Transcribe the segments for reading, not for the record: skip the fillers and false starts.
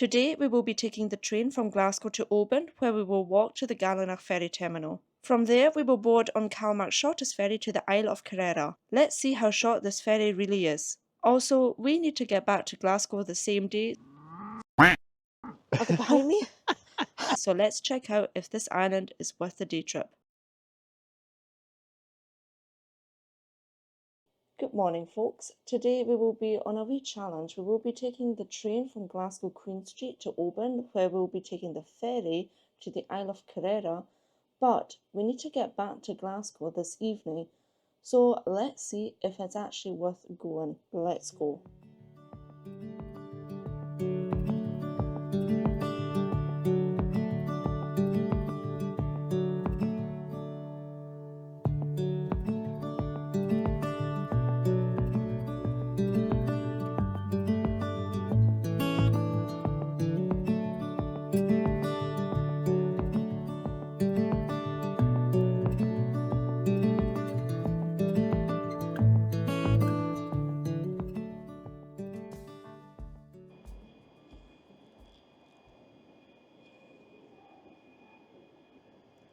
Today we will be taking the train from Glasgow to Oban, where we will walk to the Gallachan ferry terminal. From there we will board on CalMac's shortest ferry to the Isle of Kerrera. Let's see how short this ferry really is. Also, we need to get back to Glasgow the same day. Are they behind me? So let's check out if this island is worth the day trip. Good morning, folks. Today we will be on a wee challenge. We will be taking the train from Glasgow Queen Street to Oban, where we will be taking the ferry to the Isle of Kerrera, but we need to get back to Glasgow this evening. So let's see if it's actually worth going. Let's go.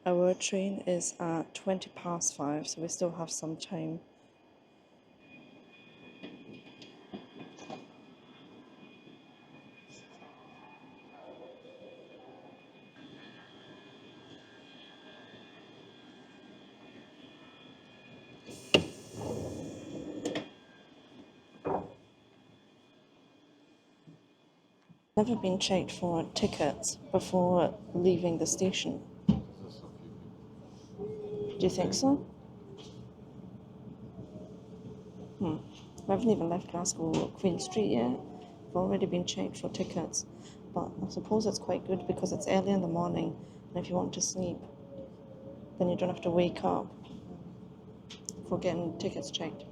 Our train is at 5:20, so we still have some time. Never been checked for tickets before leaving the station. Do you think so? We haven't even left Glasgow Queen Street yet. We've already been checked for tickets, but I suppose it's quite good because it's early in the morning, and if you want to sleep, then you don't have to wake up for getting tickets checked.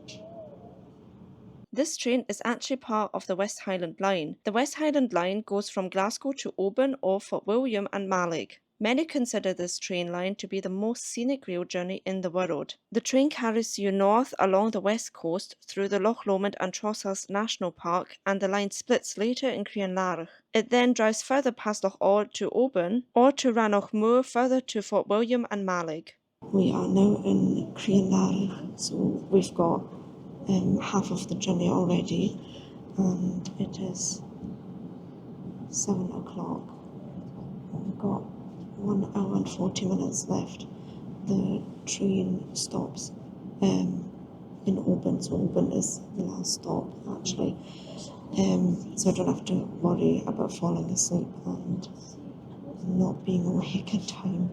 This train is actually part of the West Highland Line. The West Highland Line goes from Glasgow to Oban or Fort William and Mallig. Many consider this train line to be the most scenic rail journey in the world. The train carries you north along the west coast through the Loch Lomond and Trosachs National Park, and the line splits later in Crianlarich. It then drives further past Loch Ord to Oban or to Rannoch Moor further to Fort William and Mallig. We are now in Crianlarich, so we've got half of the journey already, and it is 7 o'clock. We've got 1 hour and 40 minutes left. The train stops in Oban, so Oban is the last stop actually, so I don't have to worry about falling asleep and not being awake in time.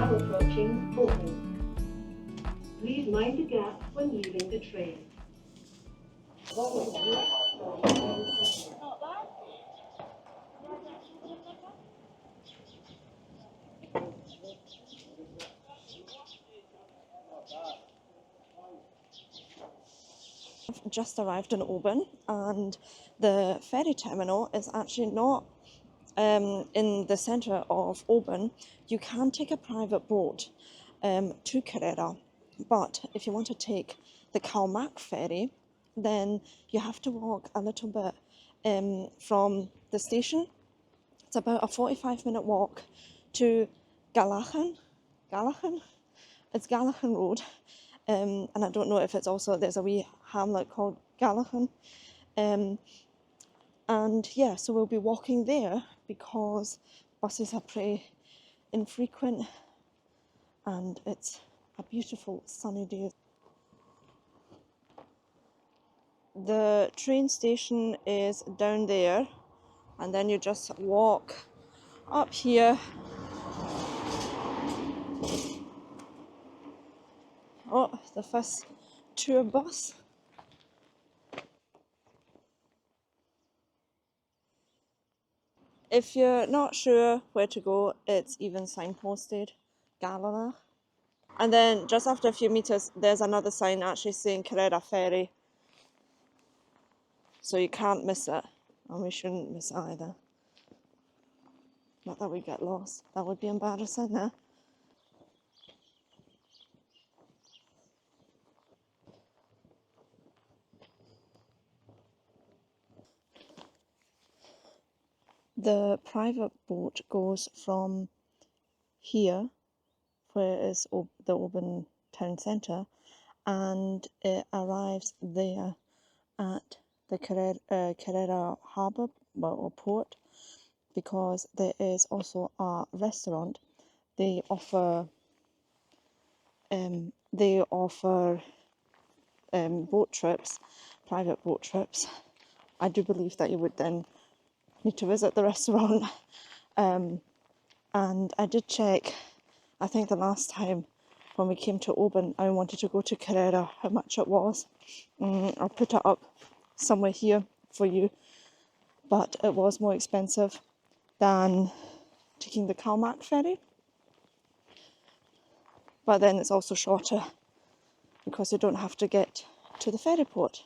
Approaching Oban. Please mind the gap when leaving the train. I've just arrived in Oban, and the ferry terminal is actually not in the centre of Oban. You can take a private boat to Kerrera, but if you want to take the CalMac ferry, then you have to walk a little bit from the station. It's about a 45-minute walk to Gallachan. It's Gallachan Road, and I don't know if it's also, there's a wee hamlet called Gallachan. And yeah, so we'll be walking there because buses are pretty infrequent, and it's a beautiful sunny day. The train station is down there, and then you just walk up here. Oh, the first tour bus. If you're not sure where to go, it's even signposted, Gallachan. And then just after a few meters, there's another sign actually saying Kerrera Ferry. So you can't miss it, and we shouldn't miss it either. Not that we get lost, that would be embarrassing, eh? The private boat goes from here, where is the Oban town centre, and it arrives there at the Kerrera harbour, or port, because there is also a restaurant. They offer boat trips, private boat trips. I do believe that you would then need to visit the restaurant. And I did check, I think the last time when we came to Oban, I wanted to go to Kerrera, how much it was. I'll put it up somewhere here for you, but it was more expensive than taking the CalMac ferry. But then it's also shorter because you don't have to get to the ferry port.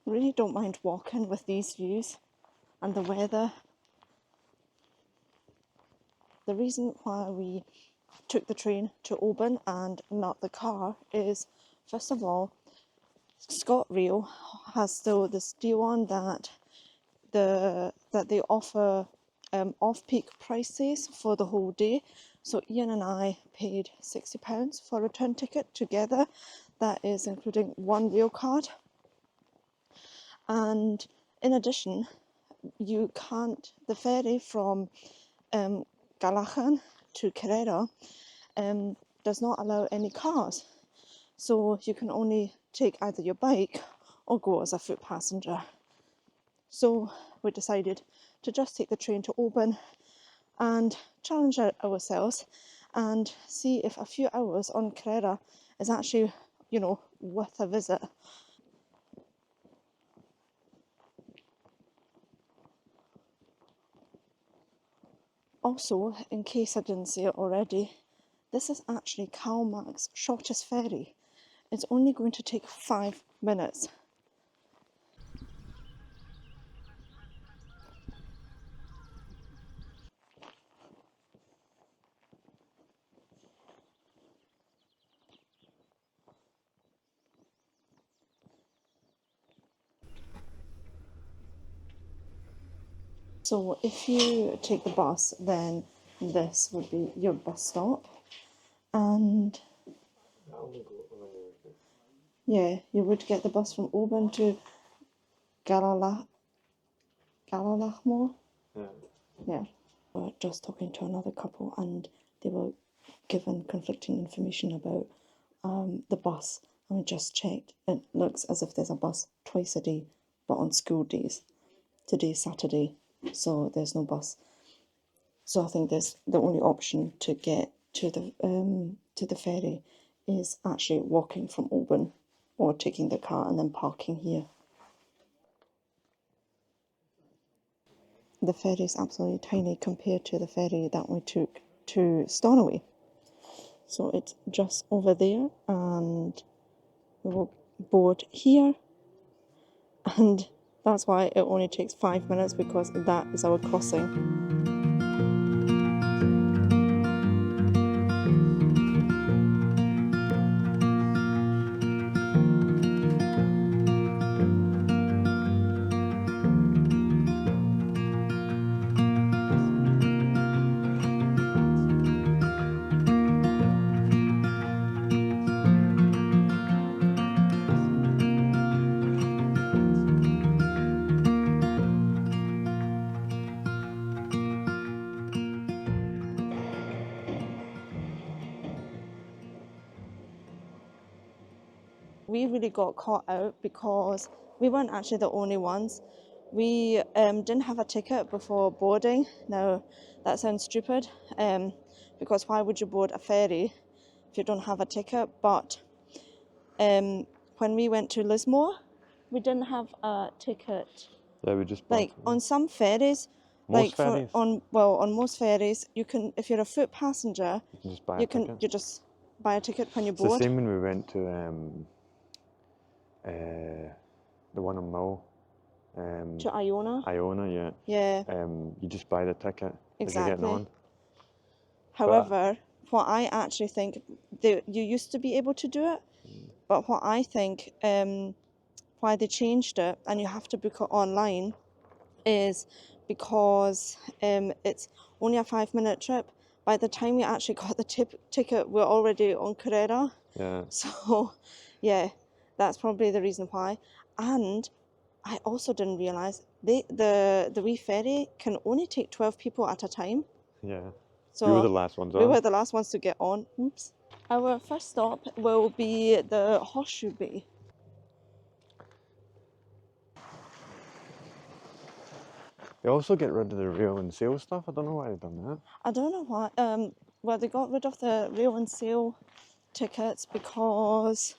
Really don't mind walking with these views and the weather. The reason why we took the train to Oban and not the car is, first of all, ScotRail has still this deal on that they offer off-peak prices for the whole day. So Ian and I paid £60 for a return ticket together. That is including one rail card. And in addition, the ferry from Gallachan to Kerrera does not allow any cars. So you can only take either your bike or go as a foot passenger. So we decided to just take the train to Oban and challenge ourselves and see if a few hours on Kerrera is actually, worth a visit. Also, in case I didn't say it already, this is actually CalMac's shortest ferry. It's only going to take 5 minutes. So if you take the bus, then this would be your bus stop. And yeah, you would get the bus from Oban to Gallachan. Yeah. We were just talking to another couple and they were given conflicting information about the bus, and we just checked. It looks as if there's a bus twice a day, but on school days. Today's Saturday, so there's no bus. So I think there's the only option to get to the ferry is actually walking from Oban or taking the car and then parking here. The ferry is absolutely tiny compared to the ferry that we took to Stornoway. So it's just over there, and we will board here, and that's why it only takes 5 minutes, because that is our crossing. We really got caught out because we weren't actually the only ones. We didn't have a ticket before boarding. Now, that sounds stupid, because why would you board a ferry if you don't have a ticket? But when we went to Lismore, we didn't have a ticket. Yeah, we just Like on some ferries, most ferries. on most ferries, you can, if you're a foot passenger, You can just buy you a can ticket. you just buy a ticket when you It's the board. same when we went to the one in Mull. To Iona. Iona, yeah. Yeah. You just buy the ticket as you're getting Exactly. on. However, what I actually think, you used to be able to do it, but what I think why they changed it and you have to book it online is because it's only a 5-minute trip. By the time we actually got the ticket, we're already on Kerrera. Yeah. So, yeah, that's probably the reason why. And I also didn't realise the wee ferry can only take 12 people at a time. Yeah. So We were the last ones on. We were the last ones to get on. Oops. Our first stop will be the Horseshoe Bay. They also get rid of the rail and sail stuff. I don't know why they've done that. I don't know why. Well, they got rid of the rail and sail tickets because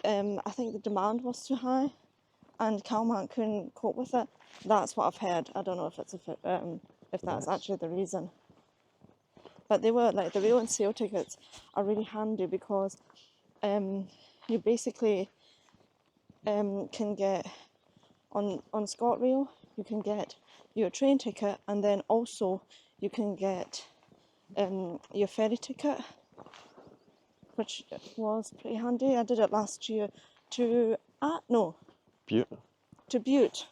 I think the demand was too high, and CalMac couldn't cope with it. That's what I've heard. I don't know if it's if that's actually the reason. But they were like, the rail and sail tickets are really handy because you basically can get on ScotRail, you can get your train ticket, and then also you can get your ferry ticket, which was pretty handy. I did it last year to Butte. to Butte.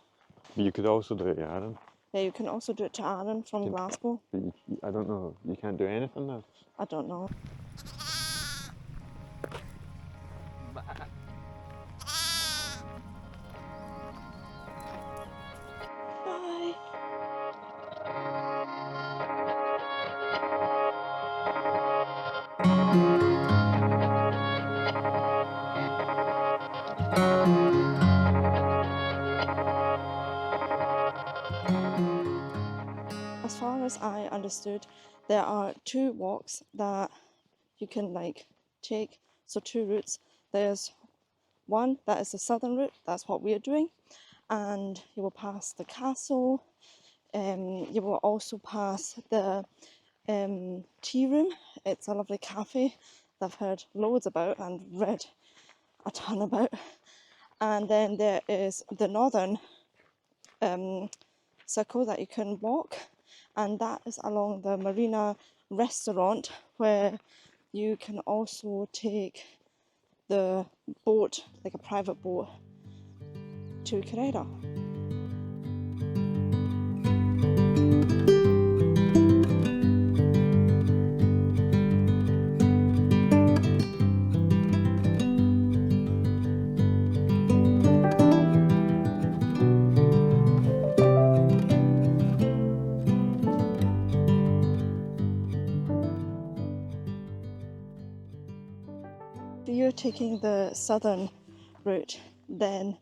But you could also do it at Arran. Yeah, you can also do it to Arran from Glasgow. But I don't know. You can't do anything now. I don't know. Bye. As far as I understood, there are 2 walks that you can take. So 2 routes. There's one that is the southern route. That's what we're doing, and you will pass the castle. You will also pass the tea room. It's a lovely cafe that I've heard loads about and read a ton about. And then there is the northern circle that you can walk, and that is along the Marina restaurant, where you can also take the boat, like a private boat, to Kerrera. If you're taking the southern route, then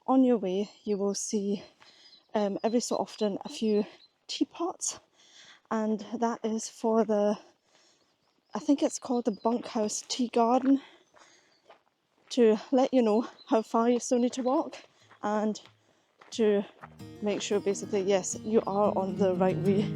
on your way you will see every so often a few teapots, and that is for I think it's called the Bunkhouse Tea Garden, to let you know how far you still need to walk and to make sure basically, yes, you are on the right way.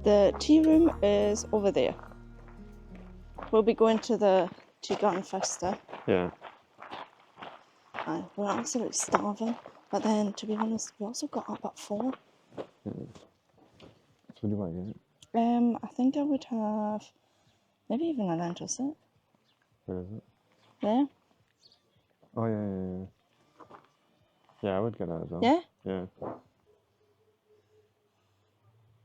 The tea room is over there. We'll be going to the tea garden first though. Yeah. We're absolutely starving, but then to be honest, we also got up at 4. So what do you want to get? I think I would have maybe even a lentil soup. Where is it? There. Oh yeah. Yeah, I would get that as well. Yeah? Yeah.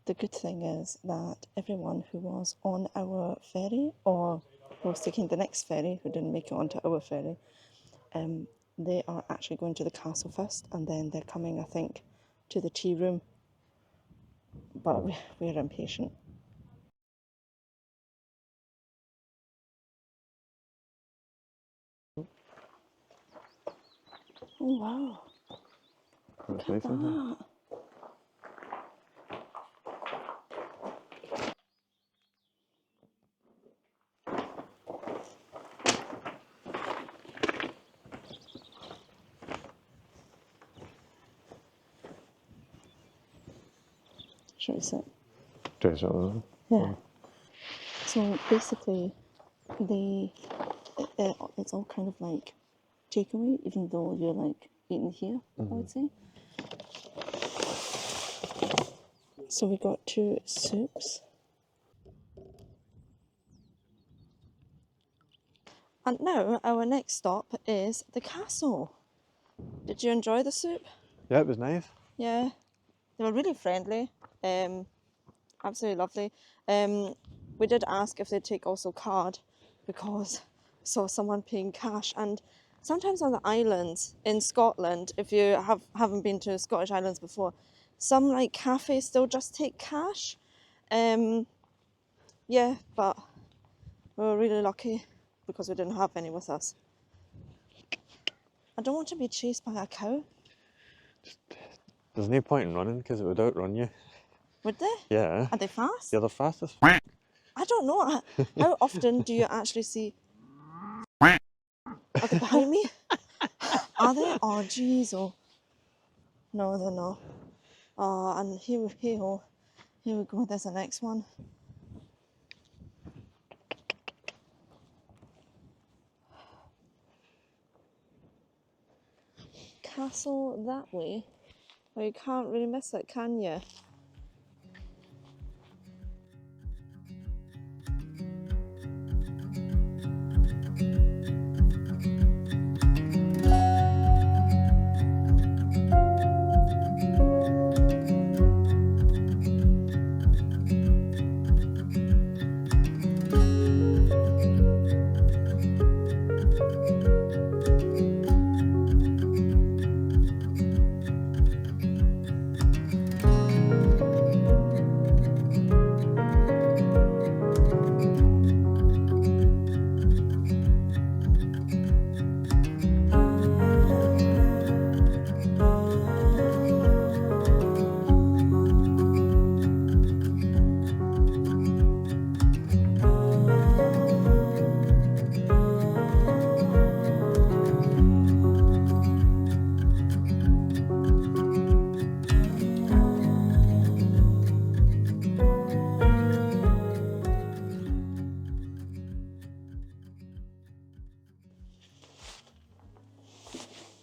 the good thing is that everyone who was on our ferry or who was taking the next ferry who didn't make it onto our ferry, they are actually going to the castle first, and then they're coming, I think, to the tea room. But we're impatient. Oh wow! Look at that. Shall we sit? Dress it on. Yeah. So basically, it's all kind of like takeaway, even though you're like eating here, I would say. So we got 2 soups. And now our next stop is the castle. Did you enjoy the soup? Yeah, it was nice. Yeah, they were really friendly. Absolutely lovely. We did ask if they'd take also card, because we saw someone paying cash, and sometimes on the islands in Scotland, if you haven't been to Scottish Islands before, some like cafes still just take cash. Yeah, but we were really lucky because we didn't have any with us. I don't want to be chased by a cow. There's no point in running because it would outrun you. Would they? Yeah. Are they fast? You're the fastest. I don't know. How often do you actually see... Are they behind me? Are they? Oh, jeez. Oh. No, they're not. Oh, and here we go. There's the next one. Castle that way. Well, you can't really miss it, can you?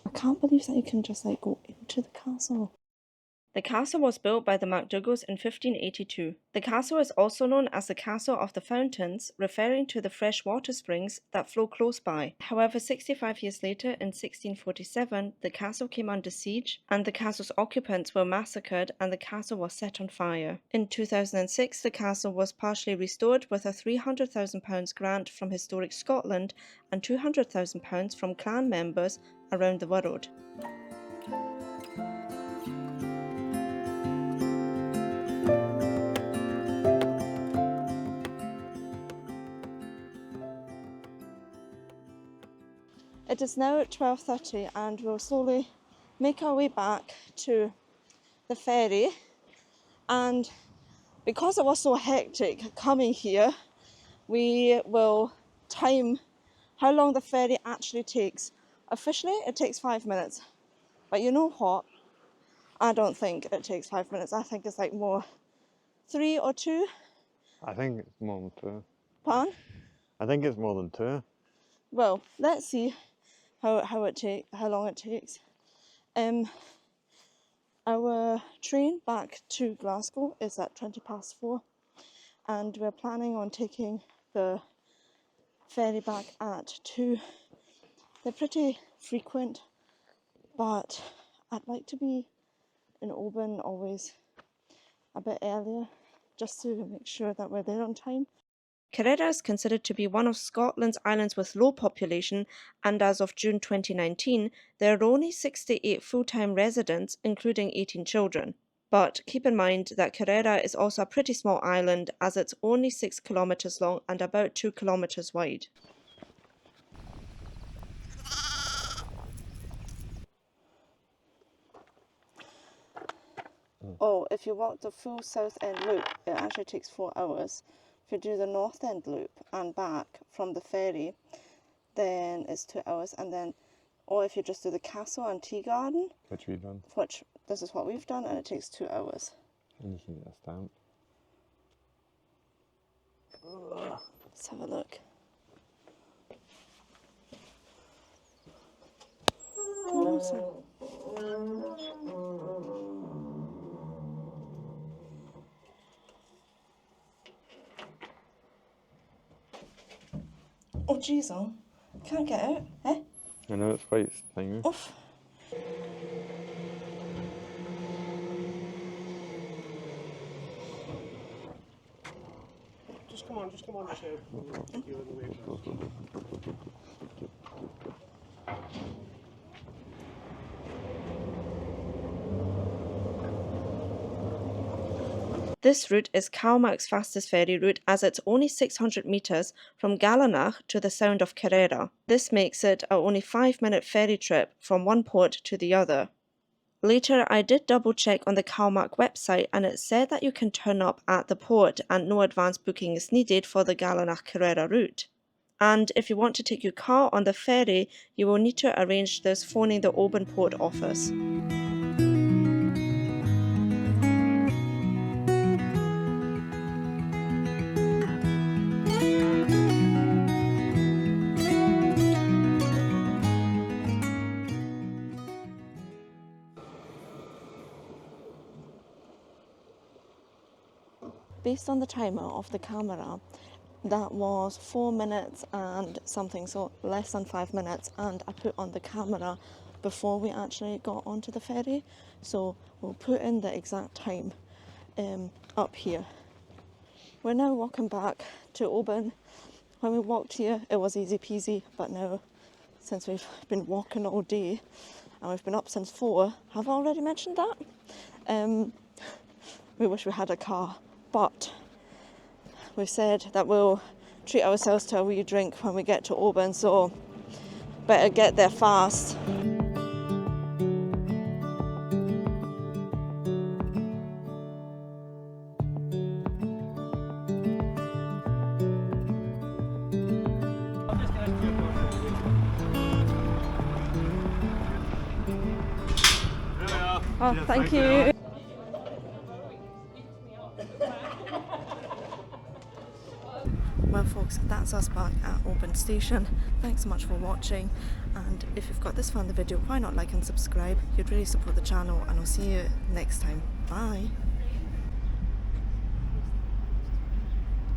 I can't believe that you can just like go into the castle. The castle was built by the MacDougalls in 1582. The castle is also known as the Castle of the Fountains, referring to the fresh water springs that flow close by. However, 65 years later, in 1647, the castle came under siege, and the castle's occupants were massacred and the castle was set on fire. In 2006, the castle was partially restored with a £300,000 grant from Historic Scotland and £200,000 from clan members around the world. It is now 12:30 and we'll slowly make our way back to the ferry, and because it was so hectic coming here, we will time how long the ferry actually takes. Officially it takes 5 minutes, but you know what? I don't think it takes 5 minutes. I think it's like more 3 or 2. I think it's more than 2. Pardon? I think it's more than 2. Well, let's see how long it takes. Our train back to Glasgow is at 4:20, and we're planning on taking the ferry back at 2. They're pretty frequent, but I'd like to be in Oban always, a bit earlier just to make sure that we're there on time. Kerrera is considered to be one of Scotland's islands with low population, and as of June 2019, there are only 68 full-time residents, including 18 children. But keep in mind that Kerrera is also a pretty small island, as it's only 6 kilometres long and about 2 kilometres wide. Oh, if you walk the full South End loop, it actually takes 4 hours. If you do the North End loop and back from the ferry, then it's 2 hours. And then, or if you just do the castle and tea garden, Which we've done. which this is what we've done, and it takes 2 hours. And you can get a stamp. Let's have a look. Oh jeez, can't get out, eh? I know it's quite tiny. Oof. Just come on, just we'll take you in the way across. This route is CalMac's fastest ferry route, as it's only 600 metres from Gallachan to the Sound of Kerrera. This makes it a only 5-minute ferry trip from one port to the other. Later, I did double check on the CalMac website, and it said that you can turn up at the port and no advance booking is needed for the Gallachan Kerrera route. And if you want to take your car on the ferry, you will need to arrange this phoning the Oban port office. Based on the timer of the camera, that was 4 minutes and something, so less than 5 minutes, and I put on the camera before we actually got onto the ferry, so we'll put in the exact time up here. We're now walking back to Oban. When we walked here it was easy peasy, but now since we've been walking all day and we've been up since 4, have I already mentioned that? We wish we had a car. But we've said that we'll treat ourselves to a wee drink when we get to Oban, so better get there fast. Oh, thank you. Well folks, that's us back at Oban Station. Thanks so much for watching, and if you've got this far in the video, why not like and subscribe? You'd really support the channel, and I'll see you next time. Bye!